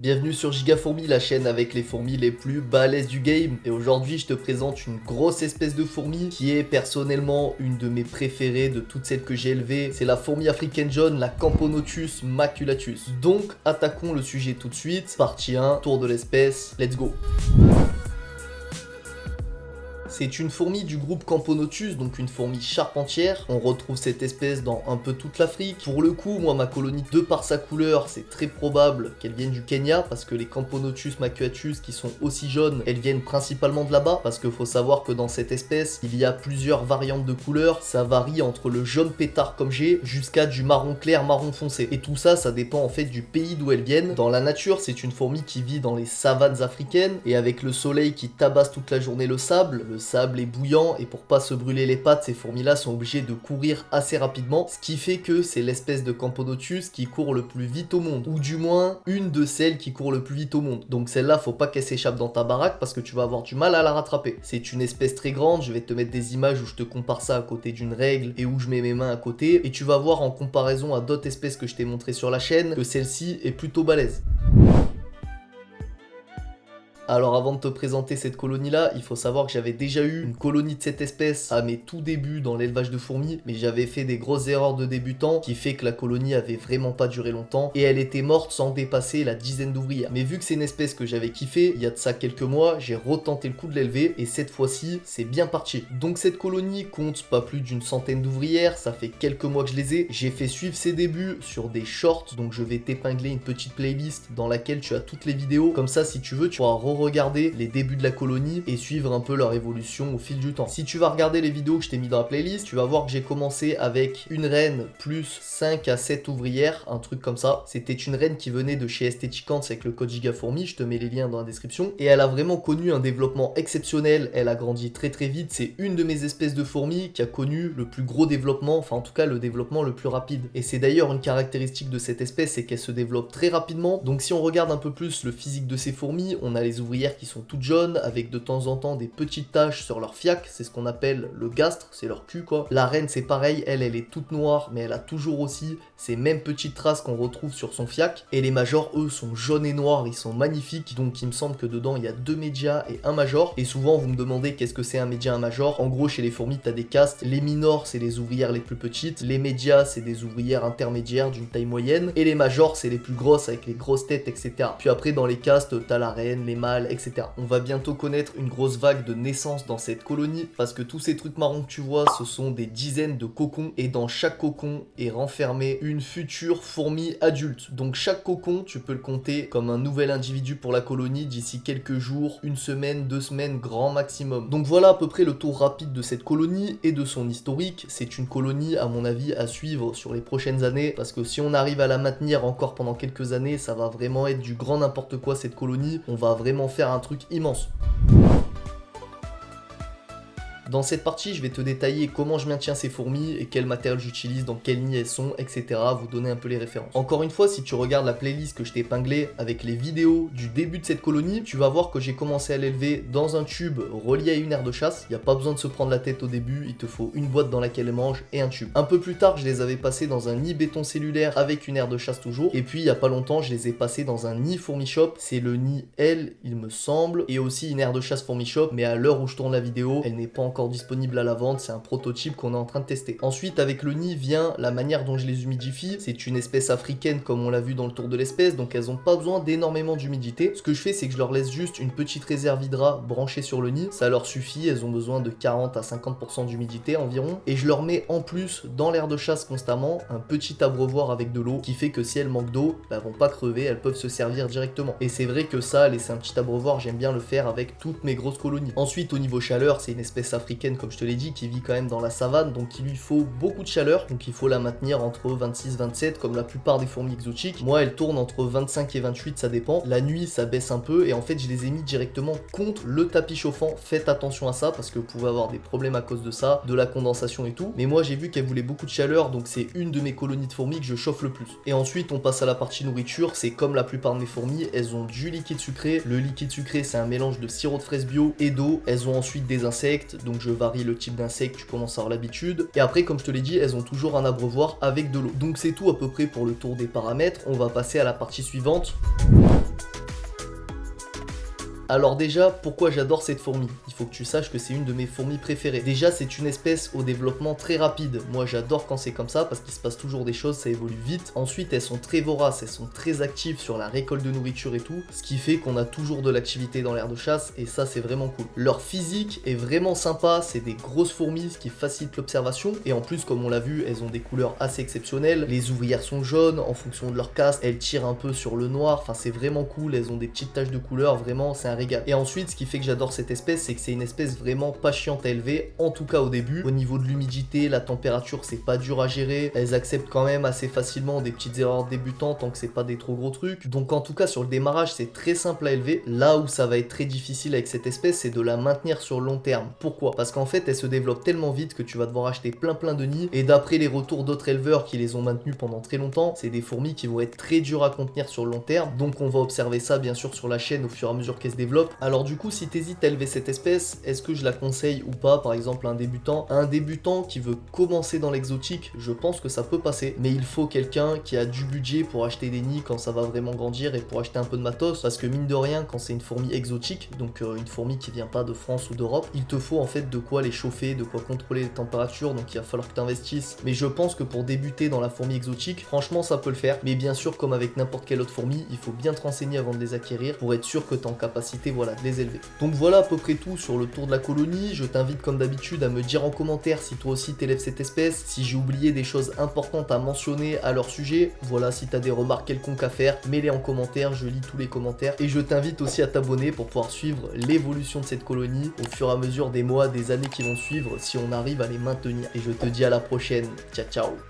Bienvenue sur Gigafourmi, la chaîne avec les fourmis les plus balèzes du game. Et aujourd'hui, je te présente une grosse espèce de fourmi qui est personnellement une de mes préférées de toutes celles que j'ai élevées. C'est la fourmi africaine jaune, la Camponotus maculatus. Donc, attaquons le sujet tout de suite. Partie 1, tour de l'espèce, let's go. C'est une fourmi du groupe Camponotus, donc une fourmi charpentière. On retrouve cette espèce dans un peu toute l'Afrique. Pour le coup, moi, ma colonie, de par sa couleur, c'est très probable qu'elle vienne du Kenya, parce que les Camponotus maculatus qui sont aussi jaunes, elles viennent principalement de là-bas, parce qu'il faut savoir que dans cette espèce, il y a plusieurs variantes de couleurs. Ça varie entre le jaune pétard comme j'ai, jusqu'à du marron clair, marron foncé. Et tout ça, ça dépend en fait du pays d'où elles viennent. Dans la nature, c'est une fourmi qui vit dans les savanes africaines, et avec le soleil qui tabasse toute la journée le sable est bouillant, et pour pas se brûler les pattes, ces fourmis là sont obligées de courir assez rapidement, ce qui fait que c'est l'espèce de Camponotus qui court le plus vite au monde, ou du moins une de celles qui court le plus vite au monde. Donc celle-là, faut pas qu'elle s'échappe dans ta baraque parce que tu vas avoir du mal à la rattraper. C'est une espèce très grande, je vais te mettre des images où je te compare ça à côté d'une règle et où je mets mes mains à côté, et tu vas voir en comparaison à d'autres espèces que je t'ai montré sur la chaîne que celle-ci est plutôt balèze. Alors avant de te présenter cette colonie là, il faut savoir que j'avais déjà eu une colonie de cette espèce à mes tout débuts dans l'élevage de fourmis, mais j'avais fait des grosses erreurs de débutant qui fait que la colonie avait vraiment pas duré longtemps et elle était morte sans dépasser la dizaine d'ouvrières. Mais vu que c'est une espèce que j'avais kiffé, il y a de ça quelques mois, j'ai retenté le coup de l'élever et cette fois-ci, c'est bien parti. Donc cette colonie compte pas plus d'une centaine d'ouvrières, ça fait quelques mois que je les ai. J'ai fait suivre ses débuts sur des shorts, donc je vais t'épingler une petite playlist dans laquelle tu as toutes les vidéos. Comme ça, si tu veux, tu pourras regarder les débuts de la colonie et suivre un peu leur évolution au fil du temps. Si tu vas regarder les vidéos que je t'ai mis dans la playlist, tu vas voir que j'ai commencé avec une reine plus 5 à 7 ouvrières, un truc comme ça. C'était une reine qui venait de chez Esthéticante avec le code Gigafourmi, je te mets les liens dans la description. Et elle a vraiment connu un développement exceptionnel, elle a grandi très très vite. C'est une de mes espèces de fourmis qui a connu le plus gros développement, enfin en tout cas le développement le plus rapide. Et c'est d'ailleurs une caractéristique de cette espèce, c'est qu'elle se développe très rapidement. Donc si on regarde un peu plus le physique de ces fourmis, on a les ouvrières qui sont toutes jaunes, avec de temps en temps des petites taches sur leur fiac, c'est ce qu'on appelle le gastre, c'est leur cul quoi. La reine c'est pareil, elle est toute noire, mais elle a toujours aussi ces mêmes petites traces qu'on retrouve sur son fiac. Et les majors, eux, sont jaunes et noirs, ils sont magnifiques, donc il me semble que dedans il y a 2 médias et un major. Et souvent vous me demandez qu'est-ce que c'est un média, un major. En gros chez les fourmis t'as des castes, les minors c'est les ouvrières les plus petites, les médias c'est des ouvrières intermédiaires d'une taille moyenne, et les majors c'est les plus grosses avec les grosses têtes, etc. Puis après dans les castes t'as la reine, les mâles, etc. On va bientôt connaître une grosse vague de naissance dans cette colonie parce que tous ces trucs marrons que tu vois, ce sont des dizaines de cocons et dans chaque cocon est renfermée une future fourmi adulte. Donc chaque cocon, tu peux le compter comme un nouvel individu pour la colonie d'ici quelques jours, une semaine, 2 semaines, grand maximum. Donc voilà à peu près le tour rapide de cette colonie et de son historique. C'est une colonie à mon avis à suivre sur les prochaines années parce que si on arrive à la maintenir encore pendant quelques années, ça va vraiment être du grand n'importe quoi cette colonie. On va vraiment faire un truc immense. Dans cette partie, je vais te détailler comment je maintiens ces fourmis et quel matériel j'utilise, dans quelle ligne elles sont, etc. Vous donner un peu les références. Encore une fois, si tu regardes la playlist que je t'ai épinglée avec les vidéos du début de cette colonie, tu vas voir que j'ai commencé à l'élever dans un tube relié à une aire de chasse. Il n'y a pas besoin de se prendre la tête au début, il te faut une boîte dans laquelle elle mange et un tube. Un peu plus tard, je les avais passés dans un nid béton cellulaire avec une aire de chasse toujours. Et puis, il n'y a pas longtemps, je les ai passés dans un nid fourmi shop. C'est le nid L, il me semble, et aussi une aire de chasse fourmi shop. Mais à l'heure où je tourne la vidéo, elle n'est pas encore disponible à la vente, c'est un prototype qu'on est en train de tester. Ensuite avec le nid vient la manière dont je les humidifie. C'est une espèce africaine comme on l'a vu dans le tour de l'espèce, donc elles n'ont pas besoin d'énormément d'humidité. Ce que je fais c'est que je leur laisse juste une petite réserve hydra branchée sur le nid, ça leur suffit, elles ont besoin de 40 à 50% d'humidité environ, et je leur mets en plus dans l'aire de chasse constamment un petit abreuvoir avec de l'eau qui fait que si elles manquent d'eau, elles vont pas crever, elles peuvent se servir directement. Et c'est vrai que ça, laisser un petit abreuvoir, j'aime bien le faire avec toutes mes grosses colonies. Ensuite au niveau chaleur, c'est une espèce africaine comme je te l'ai dit qui vit quand même dans la savane, donc il lui faut beaucoup de chaleur, donc il faut la maintenir entre 26-27 comme la plupart des fourmis exotiques. Moi elle tourne entre 25 et 28, ça dépend. La nuit ça baisse un peu et en fait je les ai mis directement contre le tapis chauffant. Faites attention à ça parce que vous pouvez avoir des problèmes à cause de ça, de la condensation et tout. Mais moi j'ai vu qu'elle voulait beaucoup de chaleur, donc c'est une de mes colonies de fourmis que je chauffe le plus. Et ensuite on passe à la partie nourriture. C'est comme la plupart de mes fourmis, elles ont du liquide sucré. Le liquide sucré c'est un mélange de sirop de fraise bio et d'eau. Elles ont ensuite des insectes, donc je varie le type d'insectes, tu commences à avoir l'habitude. Et après, comme je te l'ai dit, elles ont toujours un abreuvoir avec de l'eau. Donc c'est tout à peu près pour le tour des paramètres. On va passer à la partie suivante. Alors déjà, pourquoi j'adore cette fourmi? Il faut que tu saches que c'est une de mes fourmis préférées. Déjà, c'est une espèce au développement très rapide. Moi, j'adore quand c'est comme ça parce qu'il se passe toujours des choses, ça évolue vite. Ensuite, elles sont très voraces, elles sont très actives sur la récolte de nourriture et tout, ce qui fait qu'on a toujours de l'activité dans l'aire de chasse et ça, c'est vraiment cool. Leur physique est vraiment sympa, c'est des grosses fourmis, ce qui facilite l'observation. Et en plus, comme on l'a vu, elles ont des couleurs assez exceptionnelles. Les ouvrières sont jaunes en fonction de leur caste, elles tirent un peu sur le noir, enfin c'est vraiment cool, elles ont des petites taches de couleur, vraiment c'est un régal. Et ensuite, ce qui fait que j'adore cette espèce, c'est que c'est une espèce vraiment pas chiante à élever, en tout cas au début. Au niveau de l'humidité, la température, c'est pas dur à gérer, elles acceptent quand même assez facilement des petites erreurs débutantes tant que c'est pas des trop gros trucs. Donc en tout cas sur le démarrage, c'est très simple à élever. Là où ça va être très difficile avec cette espèce, c'est de la maintenir sur le long terme. Pourquoi? Parce qu'en fait, elle se développe tellement vite que tu vas devoir acheter plein de nids, et d'après les retours d'autres éleveurs qui les ont maintenus pendant très longtemps, c'est des fourmis qui vont être très dures à contenir sur le long terme. Donc on va observer ça bien sûr sur la chaîne au fur et à mesure qu'elle se développe. Alors du coup, si t'hésites à élever cette espèce, est-ce que je la conseille ou pas? Par exemple à un débutant qui veut commencer dans l'exotique, je pense que ça peut passer, mais il faut quelqu'un qui a du budget pour acheter des nids quand ça va vraiment grandir et pour acheter un peu de matos, parce que mine de rien, quand c'est une fourmi exotique, donc une fourmi qui vient pas de France ou d'Europe, il te faut en fait de quoi les chauffer, de quoi contrôler les températures, donc il va falloir que tu investisses. Mais je pense que pour débuter dans la fourmi exotique, franchement ça peut le faire, mais bien sûr comme avec n'importe quelle autre fourmi, il faut bien te renseigner avant de les acquérir pour être sûr que tu es en capacité, voilà, de les élever. Donc voilà à peu près tout sur le tour de la colonie. Je t'invite comme d'habitude à me dire en commentaire si toi aussi t'élèves cette espèce, si j'ai oublié des choses importantes à mentionner à leur sujet. Voilà, si t'as des remarques quelconques à faire, mets-les en commentaire, je lis tous les commentaires. Et je t'invite aussi à t'abonner pour pouvoir suivre l'évolution de cette colonie au fur et à mesure des mois, des années qui vont suivre, si on arrive à les maintenir. Et je te dis à la prochaine, ciao ciao.